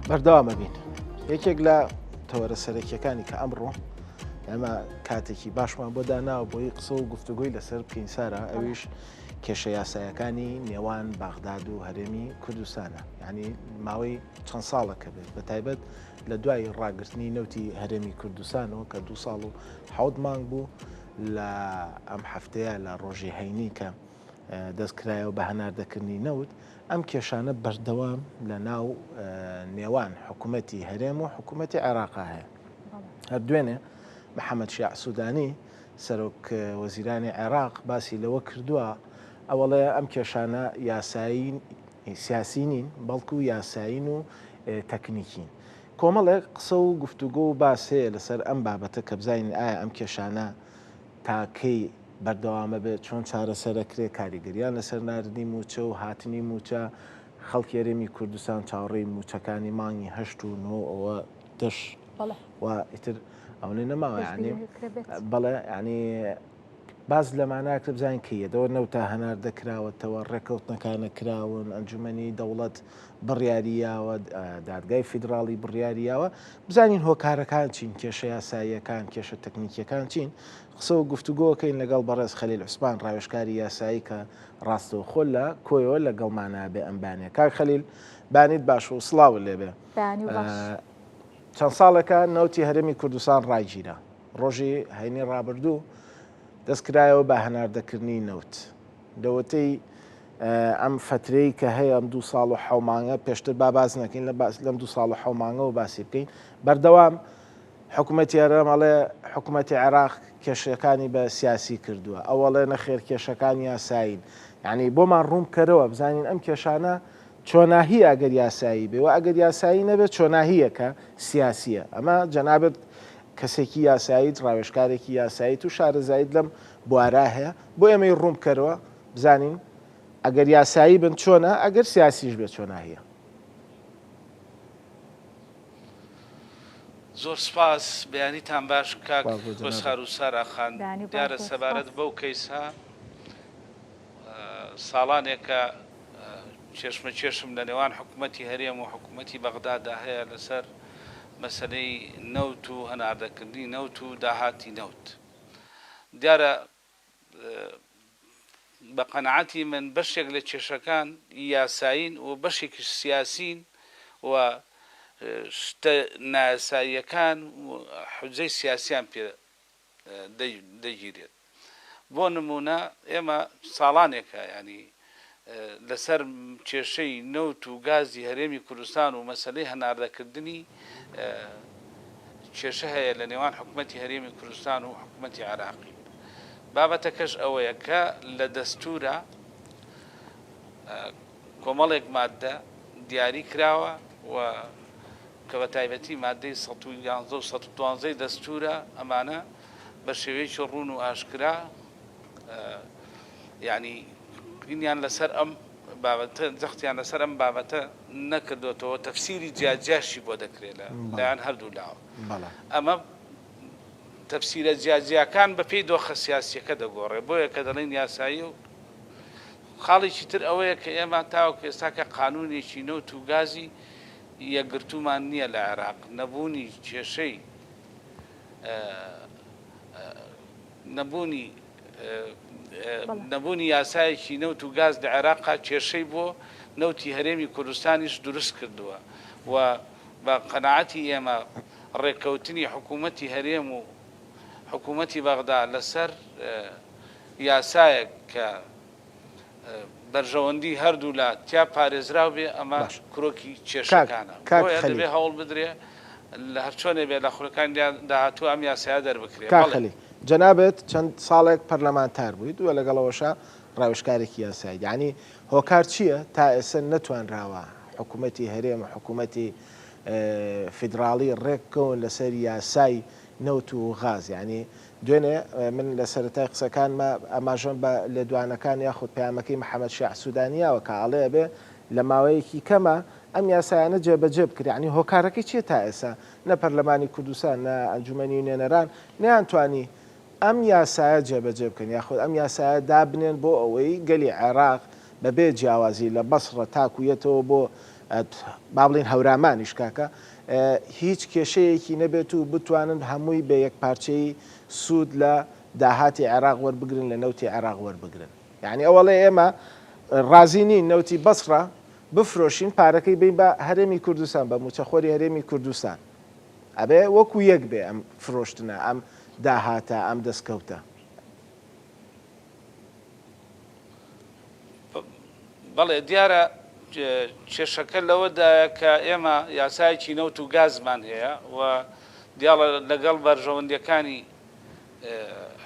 بەردەوامە بین. یەکێک لە تەوەرە سەرەکیەکانی کە ئەمڕۆ ئەمە کاتێکی باشمان بۆ داناوە بۆی قسە و گفتوگوی لەسەر بکەین سارە، ئەویش کێشە یاسایەکانی نێوان باغداد و هەرێمی کوردستانە. یعنی ماوەی چەند ساڵەکە بێت بە تایبەت لە دوای ڕاگررتنی نەوتی هەرێمی کوردستانەوە کە 2 ساڵ و 7 مانگ بوو لە ئەم هەفتەیە لە ڕۆژی هەینی کە دەستکرایەوە بە هەناردەکردنی نەوت ئەم کێشانە بەردەوام لە ناو نێوان حکوومەتی هەرێم و حکوومەتی عێراقا هەیە. هەر دوێنێ محەممەد شیع سوودانی سەرۆک وەزیرانی عێراق باسی لەوە کردووە ئەوڵێ ئەم کێشانە یاسایی سیاسی نین بەڵکو و یاساین و تەکنیکین. کۆمەڵێک قسە و گفتوگۆ و باسەیە لەسەر ئەم بابەتە کە بزانین ئایا ئەم کێشانە تاکەی بەردەوامە بێت چۆن چارەسەرەکرێ کاریگەریان لەسەر ناردنی موچە و هاتنی موچە خەڵکی هەرێمی کوردستان چاوەڕێی موچەکانی مانگی 8 و 9 ئەوە دەش و ئیتر ئەوەی نەماوە ینی بەڵێ ینی باز لەماناکە بزانین کەیەدەوە نەوتا هەنار دەکراوەتەوە ڕێکەوتنەکانە کراون ئەنجومەنی دەوڵەت بڕیاریاوە دادگای فیدراڵی بڕیاریاوە بزانین هۆکارەکان چین کێشە یاساییەکان کێشە تەکنیکیەکان چین قسە و گفتوگۆکەین لەگەڵ بەڕێز خەلیل عوسمان ڕاوێژکاری یاسایی کە ڕاستەوە خۆل لە کۆیەوە لەگەڵمانە بێ ئەمبانێ کاک خەلیل بانیت باش و سڵاو لێبێ. چەند ساڵێکە نەوتی هەرێمی کوردستان ڕایگیرە ڕۆژی هەینی ڕابردوو دەستکرایەوە بە هەناردەکردنی نەوت دەوەتەی ئەم فترەی کە هەیە ئەم 2 ساڵ و 7 مانگە پێشتر باز نەکەین لەم 2 ساڵ و 7 مانگەوە باسی بکەین بەردەوام حکوومەتی هەرێمەڵێ حکوومەتی عێراق کێشەکانی بە سیاسی کردووە ئەوەڵێ نەخێر کێشەکانی یاساین یعنی بۆمان ڕوون کەرەوە بزانین ئەم کێشانە چۆناهی ئەگەر یاسایی بێ و ئەگەر یاسایی نەبێت چۆناهیەکە سیاسیە ئەمە جەنابەت کەسێکی یاساییت ڕاوێژکارێکی یاسایی و شارەزایید لەم بوارە هەیە بۆ ئێمەی ڕوون کەرەوە بزانین ئەگەر یاسایی بن چۆنە ئەگەر سیاسیش بێت چۆناهیە. زۆر سپاس بەیانیتان باش کاک خۆسخار و ساراخان دیارە سەبارەت بەو کەیسا ساڵانێکە چێشمە چێشم لە نێوان حکوومەتی هەرێم و حکوومەتی بەغدادا هەیە لەسەر مەسلەی نەوت و هەناردەکردنی نەوت و داهاتی نەوت. دیارە بە قەنەعەتی من بەشێک لە کێشەکان یاساین و بەشێکی سیاسین و شتە نایاساییەکان حوجەی سیاسیان پێ دەگیرێت. بۆ نمونە ئێمە ساڵانێکە ینی لەسەر کێشەی نەوت و گازی هەرێمی کوردستان و مەسلەی هەناردەکردنی کێشە هەیە لە نێوان حکوومەتی هەرێمی کوردستان و حکوومەتی عێراقی. بابەتەکەش ئەوەیە کە لە دەستورە کۆمەڵێک مادە دیاری کراوە و کە بە تایبەتی مادەی 111 و 112 دەستورە ئەمانە بە شێوەیەکی ڕوون و ئاشکرا ینی گرنگیان لەسەر ئەم بابەتە جەختیان لەسەر ئەم بابەتە نەکردوێتەوە تەفسیری جیاجیاشی بۆ دەکرێت لەلایەن هەردوو لاوە. ئەمە تەفسیرە جیاجیەکان بە پێی دۆخە سیاسیەکە دەگۆڕێ بۆیە کە دەڵێن یاسایی و خاڵێکی تر ئەوەیە کە ئێمە تاوەکو ئێستاکە قانونێکی نەوت و گازی یەکگرتومان نییە لە عێراق نەبوونی کێشەی نەبوونی یاسایەکی نەوت و گاز لە عێراقا کێشەی بۆ نەوتی هەرێمی کوردستانیش دروست کردووە و بە قەنەعەتی ئێمە ڕێکەوتنی حکوومەتی هەرێم و حکوومەتی بەغدا لەسەر یاسایەک کە بەرژەوەندی هەردوو لا تیا پارێزراو بێ ئەمە کڕۆکی کێشەکانە دەبێ هەوڵ بدرێ لە هەرچۆنێ بێ لە خوڕەکان داهاتوو ئەم یاسایە دەربکرێت. جەنابێت چەند ساڵێک پەرلەمانتار بوویت و لەگەڵەوەشە ڕاوێژکارێکی یاسایی یعنی هۆکار چییە تا ئێستا نەتوانراوە حکوومەتی هەرێم و حکوومەتی فیدراڵی ڕێککەون لەسەر یاسای نەوت و غاز ینی دوێنێ من لە سەرەتای قسەکانمە ئەماژەم بە لێدوانەکان یاخود پەیامەکەی محەممەد شیع سوودانیەوە کە ئاڵەیە بێ لە ماوەیەکی کەمە ئەم یاسایانە جێبەجێ بکرێ ینی هۆکارەکەی چییە تا ئێستا نە پەرلەمانی کوردستان نە ئەنجومەنی نوێنەران نەیانتوانی ئەم یاسایە جێبەجێ بکەن یاخود ئەم یاسایە دابنێن بۆ ئەوەی گەلی عێراق بەبێ جیاوازی لە بەسڕە تاکوویەتەوە بۆ با بڵێن هەورامانیش کاکە هیچ کێشەیەکی نەبێت و بتوانن هەمووی بە یەک پارچەی سوود لە داهاتی عێراق وەربگرن لە نەوتی عێراق وەربگرن. یعنی ئەوەڵێ ئێمە ڕازینین نەوتی بەسڕە بفرۆشین پارەکەی بین بە هەرێمی کوردستان بە موچەخۆری هەرێمی کوردستان ئەبێ وەکو یەک بێ ئەم فرۆشتنە ئەم داهاتە ئەم دەستکەوتە. بەڵێ دیارە کێشەکە لەوەدایە کە ئێمە یاسایەکی نەوت و گازمان هەیە و دیاڵە لەگەڵ بەرژەوەندەکانی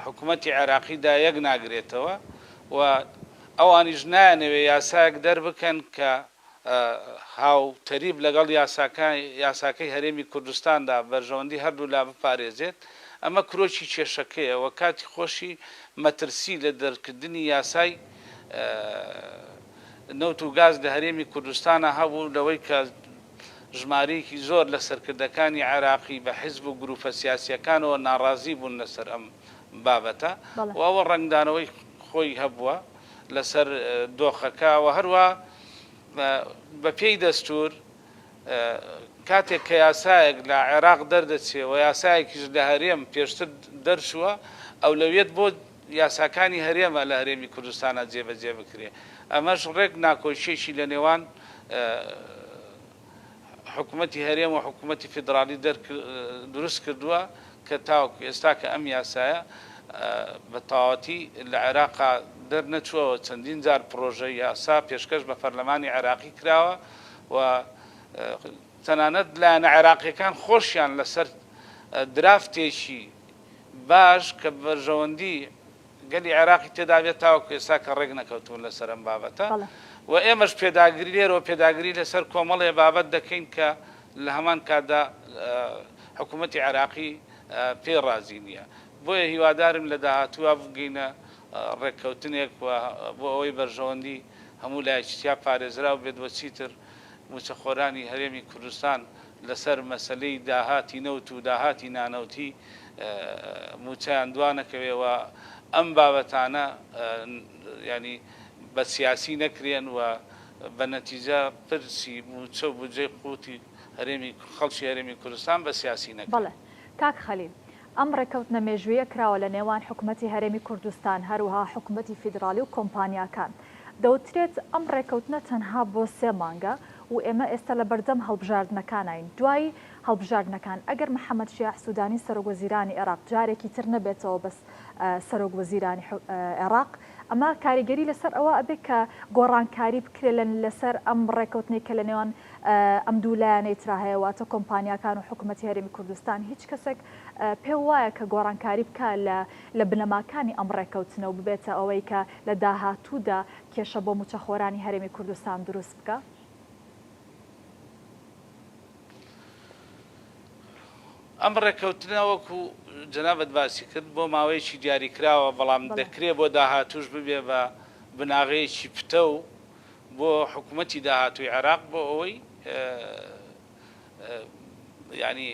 حکوومەتی عێراقیدا یەک ناگرێتەوە و ئەوانیش نایانەوێ یاسایەک دەربکەن کە هاوتەریب لەگەڵ یاساکەی هەرێمی کوردستاندا بەرژەوەندی هەردوو لا بپارێزێت. ئەمە کرۆکی کێشەکەیە و کاتی خۆشی مەترسی لە دەرکردنی یاسای نەوت و گاز لە هەرێمی کوردستانە هەبوو لەوەی کە ژمارەیەکی زۆر لە سەرکردەکانی عێراقی بە حیزب و گروپە سیاسیەکانەوە ناڕازی بوون لەسەر ئەم بابەتە و ئەوە ڕنگدانەوەی خۆی هەبووە لەسەر دۆخەکە و هەروە بە پێی دەستور کاتێک کە یاسایەک لە عێراق دەردەچێ و یاسایەکیش لە هەرێم پێشتر دەرچووە ئەو لەوێت بۆ یاساکانی هەرێمە لە هەرێمی کوردستانە جێبەجێ بکرێ. ئەمەش ڕێک ناکۆچیێکی لە نێوان حکوومەتی هەرێم و حکوومەتی فیدراالی دروست کردووە کە تاوەکو ئێستا کە ئەم یاسایە بە تەواوەتی لە عێراقا دەرنەچووەوە. چەندین جار پرۆژەی یاسا پێشکەش بە پەرلەمانی عێراقی کراوە و تەنانەت لایەنە عێراقیەکان خۆشیان لەسەر درافتێکی باش کە بەرژەوەندی گەلی عێراقی تێدا بێت تاوەکو ئێستا کە ڕێک نەکەوتون لەسەر ئەم بابەتە و ئێمەش پێداگیری لێرەوە پێداگیری لەسەر کۆمەڵێ بابەت دەکەین کە لە هەمان کاتدا حکوومەتی عێراقی پێ ڕازی نییە. بۆیە هیوادارم لە داهاتووە بگەینە ڕێککەوتنێک بۆ ئەوەی بەرژەوەندی هەموو لایەکیتیا پارێزرا و بێت وە چیتر موچەخۆرانی هەرێمی کوردستان لەسەر مەسلەی داهاتی نەوت و داهاتی نانەوتی موچەیان دوانەکەوێەوە ئەم بابەتانە ینی بە سیاسی نەکرێن و بە نەتیجە پرسی موچە و بودجەی قوتی هەرێمی خەڵکی هەرێمی کوردستان بە سیاسی نەکرێن. بەڵێ کاک خەلیل ئەم ڕێکەوتنە مێژوویە کراوە لە نێوان حکوومەتی هەرێمی کوردستان هەروها حکوومەتی فیدراالی و کۆمپانیاکان. دەوترێت ئەم ڕێکەوتنە تەنها بۆ 3 مانگە و ئێمە ئێستا لە بەردەم هەڵبژاردنەکانین. دوای هەڵبژاردنەکان ئەگەر محەممەد شیاح سوودانی سەرۆکوەزیرانی عێراق جارێکی تر نەبێتەوە بەس سەرۆکوەزیرانی عێراق ئەمە کاریگەری لەسەر ئەوە ئەبێت کە گۆڕانکاری بکرێن لەسەر ئەم ڕێکەوتنەی کە لە نێوان ئەم دوو لایەنەی ترا هەیەواتە کۆمپانیاکان و حکوومەتی هەرێمی کوردستان هیچ کەسێک پێ وایە کە گۆڕانکاری بکە لە بنەماکانی ئەم ڕێکەوتنە و ببێتە ئەوەی کە لە داهاتوودا کێشە بۆ موچەخۆرانی هەرێمی کوردستان دروست بکە؟ ئەم ڕێکەوتنە وەکو جەنابەت باسی کرد بۆ ماوەیەکی دیاریکراوە بەڵام دەکرێت بۆ داهاتوش ببێ بە بناغەیەکی پتە و بۆ حکوومەتی داهاتووی عێراق بۆ ئەوەی ینی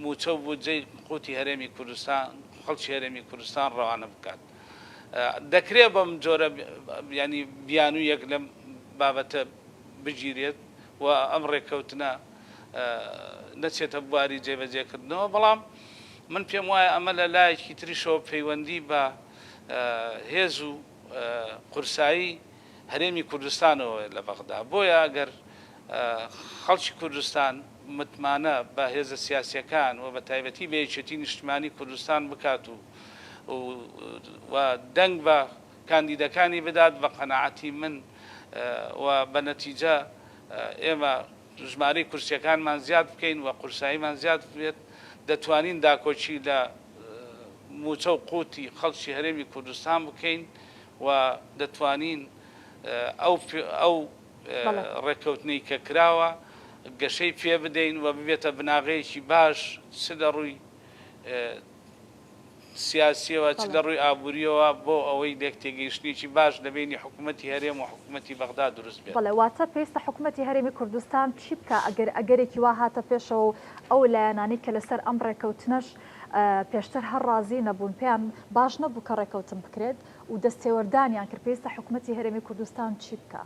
موچە و بودجەی قوتی هەرێمی کوردستان خەڵکی هەرێمی کوردستان ڕەوانە بکات. دەکرێت بەم جۆرە ینی بیان و یەک لەم بابەتە بگیرێت و ئەم ڕێکەوتنە نەچێتە بواری جێبەجێکردنەوە. بەڵام من پێم وایە ئەمە لە لایەکی تریشەوە پەیوەندی بە هێز و قورسایی هەرێمی کوردستانەوە لە بەغدا. بۆیە ئەگەر خەڵکی کوردستان متمانە بە هێزە سیاسیەکان و بە تایبەتی بە یەکێتی نیشتیمانی کوردستان بکات و دەنگ بە کاندیدەکانی بدات بە قەناعەتی من و بە نەتیجە ئێمە ژمارەی کورسیەکانمان زیاد بکەین و قورساییمان زیاد بێت دەتوانین داکۆچی لە موچە و قوتی خەڵکی هەرێمی کوردستان بکەین و دەتوانین ئەو ڕێکەوتنەی کە کراوە گەشەی پێ بدەین و ببێتە بناغەیەکی باش چ لە ڕووی سیاسیەوە چ لە ڕووی ئابوووریەوە بۆ ئەوەی لێک تێگەیشتنێکی باش لەبینی حکوومەتی هەرێم و حکوومەتی بەغدا دروست بێت. بەڵێ واتە پێویستە حکوومەتی هەرێمی کوردستان چی بکە ئەگەرێکی وا هاتە پێشەوە ئەو لایەنانی کە لەسەر ئەم ڕێکەوتنەش پێشتر هەر ڕازی نەبوون پێیان باش نەبوو کە ڕێکەوتن بکرێت و دەستێوەردانیان کرد پێویستە حکوومەتی هەرێمی کوردستان چی بکە؟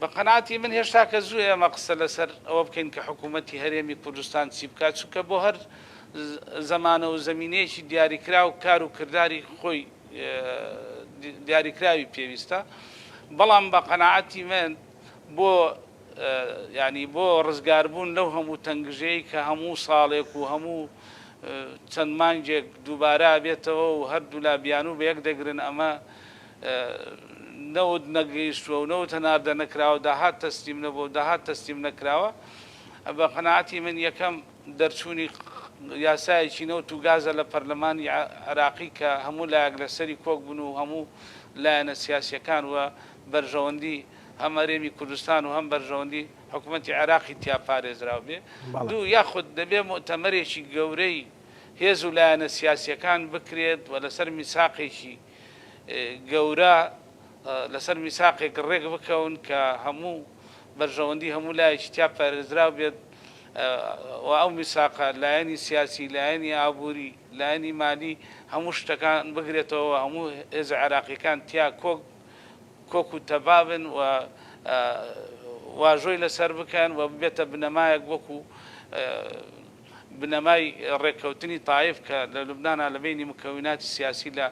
بقناعتي من هێشتا کە زووە ئەمە قسە لەسەر ئەوە بکەین کە حکوومەتی هەرێمی کوردستان چی بکات چونکە بۆ هەر زەمانە و زەمینەیەکی دیاریکرا و کار و کردداری خۆی دیاریکراوی پێویستە بەڵام بە قەناعەتی من بۆ ینی بۆ ڕزگاربوون لەو هەموو تەنگژەیە کە هەموو ساڵێک و هەموو چەند مانگێک دووبارە بێتەوە و هەردوو لا بیان و بە یەک دەگرن ئەمە نەوت نەگەیشتووە و نەوت هەناردە نەکراوە داهات تەسلیم نەبوو داهات تەسلیم نەکراوە بە قەناعەتی من یەکەم دەرچوونی یاسایەکی نەوت و گازە لە پەرلەمانی عراقی کە هەموو لایەک لەسەری کۆک بوون و هەموو لایەنە سیاسیەکان وە بەرژەوەندی هەم هەرێمی کوردستان و هەم بەرژەوەندی حکوومەتی عراقی تیا پارێزراو بێ دوو یاخود دەبێ مؤتەمەرێکی گەورەی هێز و لایەنە سیاسیەکان بکرێت و لەسەر میساقێکی گەورە لەسەر میساقێک ڕێک بکەون کە هەموو بەرژەوەندی هەموو لایەکی تیا پارێزراو بێت و ئەو میساقە لایەنی سیاسی لایەنی ئابووری لایەنی مالی هەموو شتەکان بگرێتەوە هەموو هێز عراقیەکان تیا کۆک و تەبابن و واژۆی لەسەر بکەن و ببێتە بنەمایەک وەکو بنەمای ڕێککەوتنی تایف کە لە لوبنانا لە بینی مکەویناتی سیاسی لە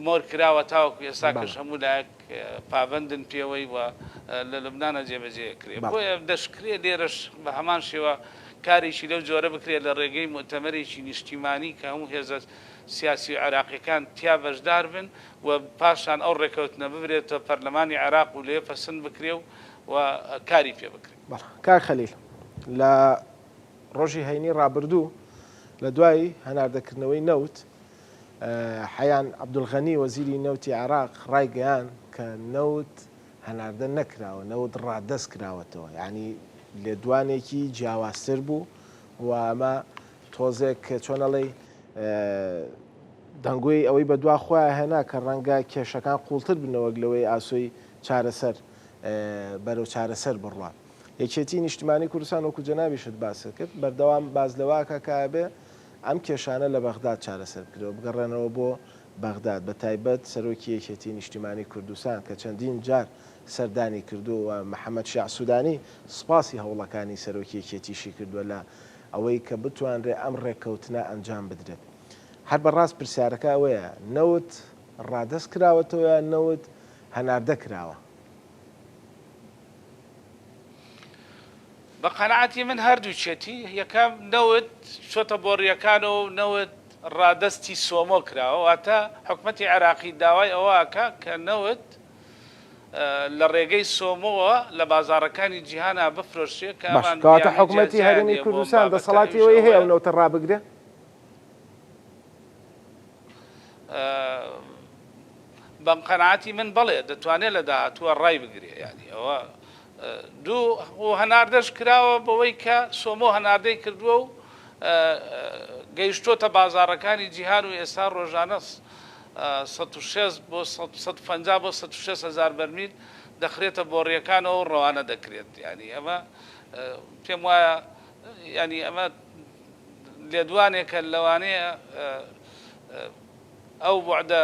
مۆر کراوە تاوەکو ئێستا کەش هەموو لایەک پابندن پێوەی و لە لوبنانا جێبەجێ کرێت بۆیە دەشکرێت لێرەش بە هەمان شێوە کارێکی لەو جۆرە بکرێت لە ڕێگەی مؤتەمەرێکی نیشتیمانی کە هەموو هێزە سیاسی عراقیەکان تیا بەشدار بن و پاشان ئەو ڕێکەوتنە ببرێتە پەرلەمانی عراق و لێ پەسەند بکرێ و کاری پێ بکرێت. کاک خەلیل لە ڕۆژی هەینی ڕابردوو لە دوای هەناردەکردنەوەی نەوت حەیان عەبدولغەنی وەزیری نەوتی عراق ڕایگەیان کە نەوت هەناردە نەکراوە نەوت ڕادەست کراوەتەوە یعنی لێدوانێکی جیاوازتر بوو و ئەمە تۆزێک کە چۆنەڵێ دەنگۆی ئەوەی بە دوا خۆیان هێنا کە ڕەنگە کێشەکان قوڵتر بنەوەک لەوەی ئاسۆی چارەسەر بەرەو چارەسەر بڕوە یەکێتی نیشتیمانی کوردستان وەکو جەنابیشت باسە کرد بەردەوام باز لەواکە کابێ ئەم کێشانە لە بەغداد چارەسەر بکرێەوە بگەڕێنەوە بۆ بەغداد بە تایبەت سەرۆکی یەکێتی نیشتیمانی کوردستان کە چەندین جار سەردانی کردو و محەممەد شیع سوودانی سپاسی هەوڵەکانی سەرۆکی یەکێتیشی کردووە لە ئەوەی کە بتوانرێ ئەم ڕێککەوتنە ئەنجام بدرێت هەر بەڕاست پرسیارەکە ئەوەیە نەوت ڕادەست کراوەتەوە نەوت هەناردە کراوە بە قەناعەتی من هەردووچێتی یەکەم نەوت چۆتە بۆڕیەکانەوە و نەوت ڕادەستی سۆمۆ کراوە واتە حکوومەتی عراقی داوای ئەوەکە کە نەوت لە ڕێگەی سۆمەوە لە بازارەکانی جیهانە بفرۆشێ کەواتە حکوومەتی هەرێمی کوردستان دەسەڵاتی ئەوەی هەیە ئەو نەوتە ڕابگرێ بەم قەناعەتی من بەڵێ دەتوانێت لە داهاتووە ڕای بگرێ ینی ئەوە دوو هەناردەش کراوە بەوەی کە سۆمۆ هەناردەی کردووە و گەیشتۆتە بازارەکانی جیهان و ئێستا ڕۆژانە 160 بۆ 150 بۆ 160 هزار بەرمیل دەخرێتە بۆڕیەکانەوە ڕەوانە دەکرێت ینی ئەمە پێم وایە ینی ئەمە لێدوانێکە لەوانەیە ئەو بوعدە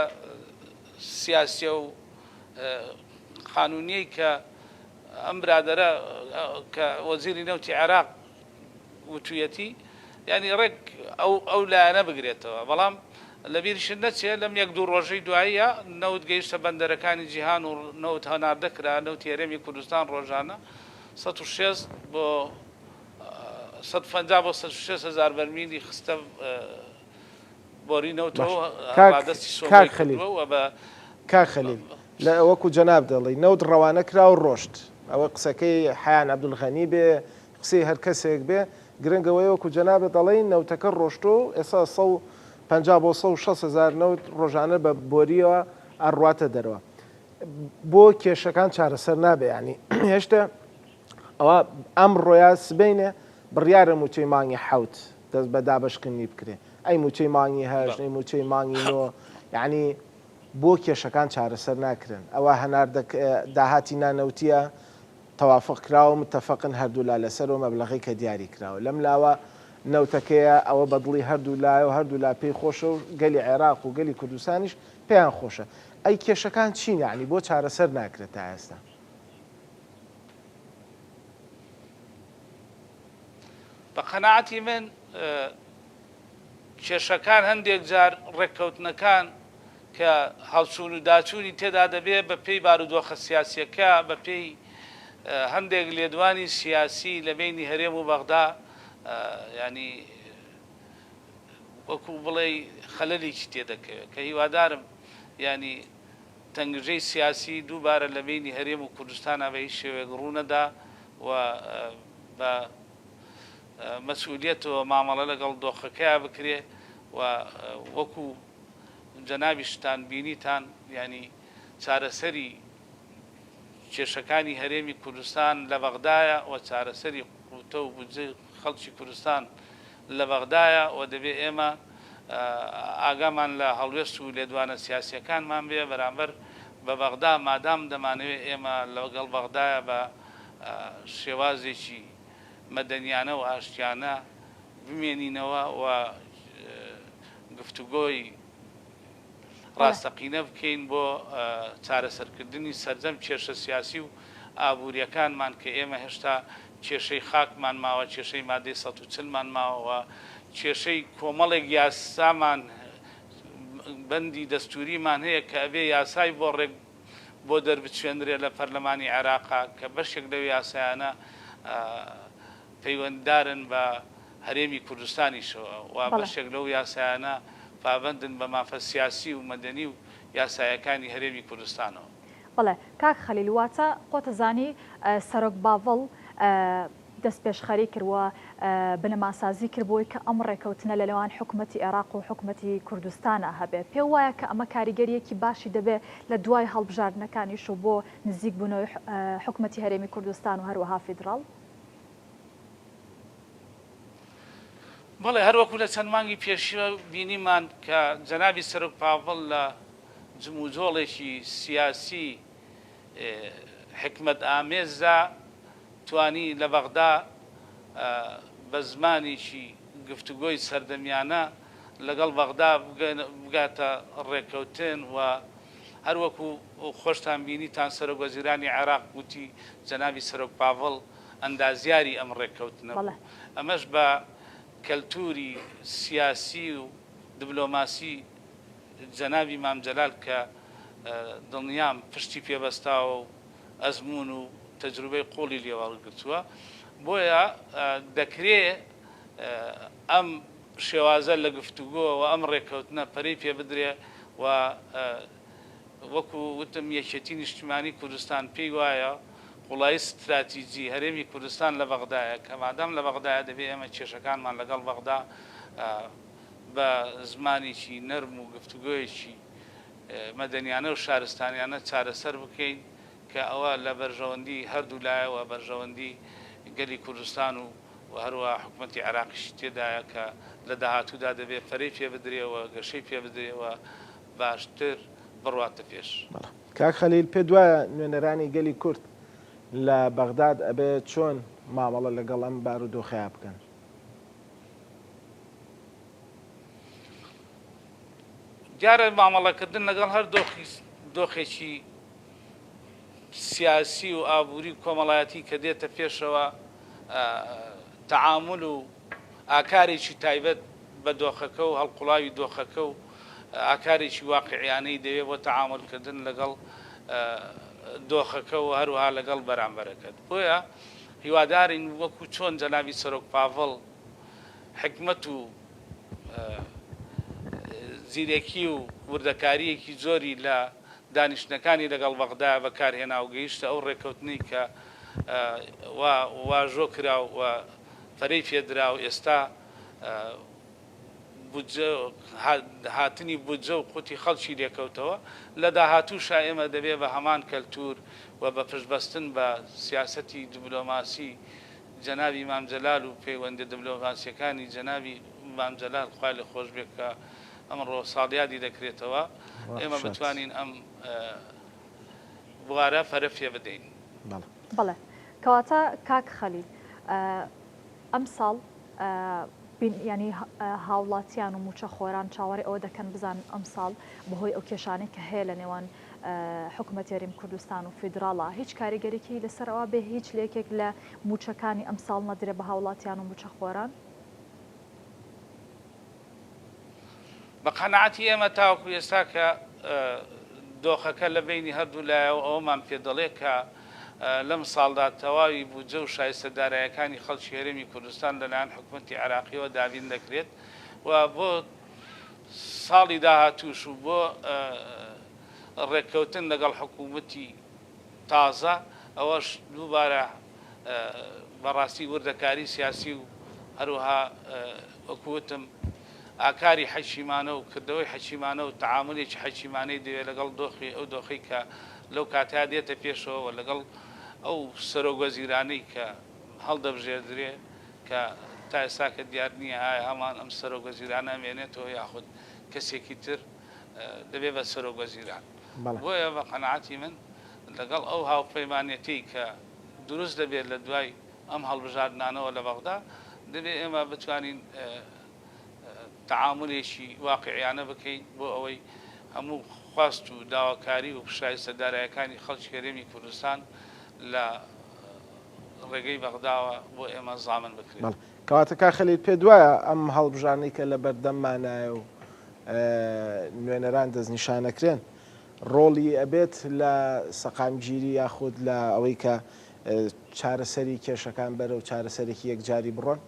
سیاسیە و قانونیەی کە ئەم برادەرە کە وەزیری نەوتی عێراق وتویەتی ینی ڕێک ئەو لایەنە بگرێتەوە بەڵام لەبیرشت نەچێت لەم یەک دوو ڕۆژەی دواییە نەوت گەیشتە بەندەرەکانی جیهان و نەوت هەناردەکرا نەوتی هەرێمی کوردستان ڕۆژانە 160 بۆ 150 بۆ 160 هزار بەرمیلی خستە بۆری نەوتەوە ڕادەستی سۆمەوە بە کاک خەلیل لە وەکو جەناب دەڵی نەوت ڕەوانە کرا و ڕۆشت ئەوە قسەکەی حەیان عەبدولغەنی بێ قسەی هەر کەسێک بێ گرنگەوەی وەکو جەنابە دەڵێن نەوتەکە ڕۆشتۆ ئێستا 150 بۆ 160 هزار نەوت ڕۆژانە بە بۆریەوە ئەڕواتە دەرەوە بۆ کێشەکان چارەسەر نابێ ینی هێشتا ئەوە ئەم ڕۆیا سبەینێ بڕیارە موچەی مانگی حەوت دەست بە دابشکردنی بکرێ ئەی موچەی مانگی هەشت ئەی موچەی مانگی نۆ یعنی بۆ کێشەکان چارەسەر ناکرن ئەوە هەنار داهاتی نانەوتیە تەوافق کراوە متتەفەقن هەردوو لا لەسەرەوە مەبلەغی کە دیاری کراوە لەم لاوە نەوتەکەیە ئەوە بەدڵی هەردوو لایە و هەردوو لا پێی خۆشە و گەلی عێراق و گەلی کوردستانیش پێیان خۆشە ئەی کێشەکان چین یعنی بۆ چارەسەر ناکرێت تا ئێستا؟ بە قەناعەتی من کێشەکان هەندێک جار ڕێککەوتنەکان کە هەڵچوون و داچوونی تێدا دەبێت بە پێی بارودۆخە سیاسیەکە بە پێی هەندێک لێدوانی سیاسی لە بینی هەرێم و بەغدا ینی وەکو بڵێ خەلەلێکی تێدەکەوێت کە هیوادارم ینی تەنگژەی سیاسی دووبارە لە بینی هەرێم و کوردستانە بە هیچ شێوێک ڕوونەدا و بە مەسئولیەتەوە مامەڵە لەگەڵ دۆخەکەیە بکرێ و وەکو جەنابی شتان بینیتان ینی چارەسەری کێشەکانی هەرێمی کوردستان لە بەغدایە و چارەسەری قوتە و بودجەی خەڵکی کوردستان لە بەغدایە و دەبێت ئێمە ئاگامان لە هەڵوێست و لێدوانە سیاسیەکانمان بێ بەرامبەر بە بەغدا مادام دەمانەوێت ئێمە لەگەڵ بەغدایە بە شێوازێکی مەدەنیانە و ئاشتیانە بمێنینەوە و گفتوگۆی ڕاستەقینە بکەین بۆ چارەسەرکردنی سەرجەم کێشە سیاسی و ئابوووریەکانمان کە ئێمە هێشتا کێشەی خاکمان ماوە کێشەی مادەی 140مان ماوەوە کێشەی کۆمەڵێک یاسامان بەندی دەستوریمان هەیە کە ئەبێ یاسای بۆ ڕێک بۆ دەربچێنرێت لە پەرلەمانی عێراقا کە بەشێک لەو یاسایانە پەیوەنددارن بە هەرێمی کوردستانیشەوە و بەشێک لەو یاسایانە پابندن بە مافە سیاسی و مەدەنی و یاسایەکانی هەرێمی کوردستانەوە. بەڵێ کاک خەلیل واتە خۆتەزانی سەرۆک باڤڵ دەست پێشخەری کردووە بنەماسازی کردبووی کە ئەم ڕێکەوتنە لە لەوان حکوومەتی عێراق و حکوومەتی کوردستانە هەبێ پێ وایە کە ئەمە کاریگەریەکی باشی دەبێت لە دوای هەڵبژاردنەکانیش و بۆ نزیک بوونەوەی حکوومەتی هەرێمی کوردستان و هەروەها فیدراڵ؟ بەڵێ هەروەکو لە چەند مانگی پێشوە بینیمان کە جەنابی سەرۆک باڤڵ لە جموجۆڵێکی سیاسی حکمت ئامێزدا توانی لە بەغدا بە زمانێکی گفتوگۆی سەردەمیانە لەگەڵ بەغدا بگاتە ڕێکەوتن و هەروەکو خۆشتان بینیتان سەرۆک وەزیرانی عێراق گوتی جەنابی سەرۆک باڤڵ ئەندازیاری ئەم ڕێکەوتنە ئەمەش بە کەلتوری سیاسی و دیبلۆماسی جەنابی مام جەلال کە دڵنیام پشتی پێبەستاوە و ئەزمون و تەجروبەی قۆڵی لێوەڵگرتووە بۆیە دەکرێت ئەم شێوازە لە گفتوگۆەوە ئەم ڕێکەوتنە پەرەی پێ بدرێ و وەکو وتم یەکێتی نیشتیمانی کوردستان پێی وایە وڵای استراتیجی هەرێمی کوردستان لە بەغدایە کە مادام لە بەغدایە دەبێت ئێمە کێشەکانمان لەگەڵ بەغدا بە زمانێکی نەرم و گفتوگۆیەکی مەدەنیانە و شارستانیانە چارەسەر بکەین کە ئەوە لە بەرژەوەندی هەردوو لایەوە بەرژەوەندی گەلی کوردستان و هەروە حکوومەتی عێراقیش تێدایە کە لە داهاتوودا دەبێت پەرەی پێ بدرێەوە گەشەی پێ بدرێەوە باشتر بڕواتە پێش. کاک خەلیل پێ دوایە نوێنەرانی گەلی کورد لە بەغداد ئەبێت چۆن مامەڵە لەگەڵ ئەم بارودۆخەیە بکەن؟ دیارە مامەڵەکردن لەگەڵ هەر دۆخێکی سیاسی و ئابووری کۆمەڵایەتی کە دێتە پێشەوە تەعامل و ئاکارێکی تایبەت بە دۆخەکە و هەڵقوڵاوی دۆخەکە و ئاکارێکی واقعیانەی دەوێت بۆ تەعاملکردن لەگەڵ دۆخەکە و هەروها لەگەڵ بەرامبەرەکەت بۆیە هیوادارین وەکو چۆن جەنابی سەرۆک باڤڵ حکمت و زیرەکی و وردەکاریەکی زۆری لە دانیشتەکانی لەگەڵ بەغدا بەکارهێنا و گەیشتە ئەو ڕێکەوتنی کە واژۆ کرا و فەرەی پێدرا و ئێستا هاتنی بودجە و قوتی خەڵکی لێکەوتەوە لە داهاتووشا ئێمە دەبێت بە هەمان کەلتور و بە پشتبەستن بە سیاسەتی دیبلۆماسی جەنابی مام جەلال و پەیوەندی دیبلۆماسیەکانی جەنابی مام جەلال خوای لێ خۆش بێت کە ئەمڕۆ ساڵیادی دەکرێتەوە ئێمە بتوانین ئەم بوارە پەرە پێ بدەین. بەڵێ کەواتە کاک خەلیل ئەم ساڵ ینی هاوڵاتیان و موچە خۆران چاوەڕێ ئەوە دەکەن بزان ئەم ساڵ بەهۆی ئەو کێشانەی کە هەیە لە نێوان حکوومەتی هەرێمی کوردستان و فیدراڵە هیچ کاریگەریکی لەسەرەوە بێ هیچ لێکێک لە موچەکانی ئەم ساڵ نەدرێ بە هاوڵاتیان و موچە خۆران؟ بە قەنەعەتی ئێمە تاوەکو ئێستا کە دۆخەکە لە بینی هەردوو لایەوە ئەوەمان پێ دەڵێ کە لەم ساڵدا تەواوی بوجە و شایستەدارایەکانی خەڵکی هەرێمی کوردستان لەلایەن حکوومەتی عێراقیەوە دابین دەکرێت و بۆ ساڵی داهاتووش و بۆ ڕێککەوتن لەگەڵ حکوومەتی تازە ئەوەش دووبارە بەڕاستی وردەکاری سیاسی و هەروەها وەکوتم ئاکاری حەشیمانە و کردەوەی حەشیمانە و تەعاملێکی حەشیمانەی دەوێت لەگەڵ دۆخی ئەو دۆخی کە لەو کاتیا دێتە پێشەوە لەگەڵ ئەو سەرۆگەزیرانەی کە هەڵدەبژێردرێ کە تا ئێستا کە دیار نییە ئایا هەمان ئەم سەرۆگەزیرانە ئەمێنێتەوە یاخود کەسێکی تر دەبێت بە سەرۆگەزیران. بۆیە بە قەنەعەتی من لەگەڵ ئەو هاوپەیمانێتی کە دروست دەبێت لە دوای ئەم هەڵبژاردنانەوە لە بەغدا دەبێت ئێمە بتوانین تەعاملێکی واقعیانە بکەین بۆ ئەوەی هەموو خواست و داواکاری و شایستەدارایەکانی خەڵکی هەرێمی کوردستان لە ڕێگەی بەغداوە بۆ ئێمە زامن بکرێت. کەواتە کا خەلیل پێ دوایە ئەم هەڵبژارنەی کە لە بەردەممانایە و نوێنەران دەستنیشانەکرێن ڕۆڵی ئەبێت لە سەقامگیری یاخود لە ئەوەی کە چارەسەری کێشەکان بەرە و چارەسەرێکی یەکجاری بڕۆن؟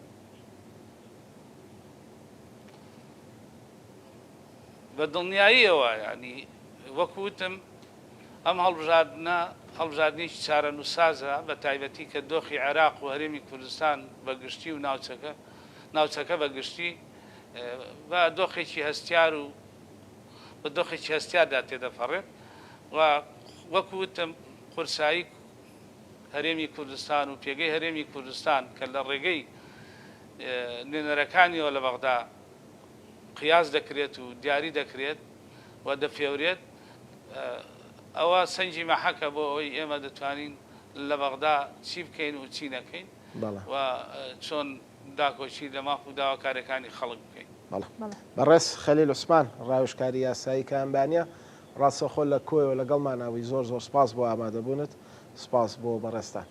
بە دڵنیاییەوە ینی وەکوتم ئەم هەڵبژاردنێکی چارە نووسازە بە تایبەتی کە دۆخی عێراق و هەرێمی کوردستان بەگشتی و ناوچەکە بەگشتی بە دۆخێکی هەستیار و بە دۆخێکی هەستیاردا تێدەپەڕێت و وەکوتم قورسایی هەرێمی کوردستان و پێگەی هەرێمی کوردستان کە لە ڕێگەی نوێنەرەکانیەوە لە بەغدا قیاس دەکرێت و دیاری دەکرێت و دەفێورێت ئەوە سەنجی مەحەکە بۆ ئەوەی ئێمە دەتوانین لە بەغدا چی بکەین و چی نەکەین و چۆن داکۆچی لە ماف و داواکارەکانی خەڵک بکەین. بەڕێز خەلیل عوسمان ڕاوێژکاری یاسایی کامبانیا ڕاستەخۆ لە کۆیەوە لەگەڵمانەوەی زۆر سپاس بۆ ئامادەبوونت، سپاس بۆ بەڕێستان.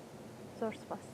زۆر سپاس.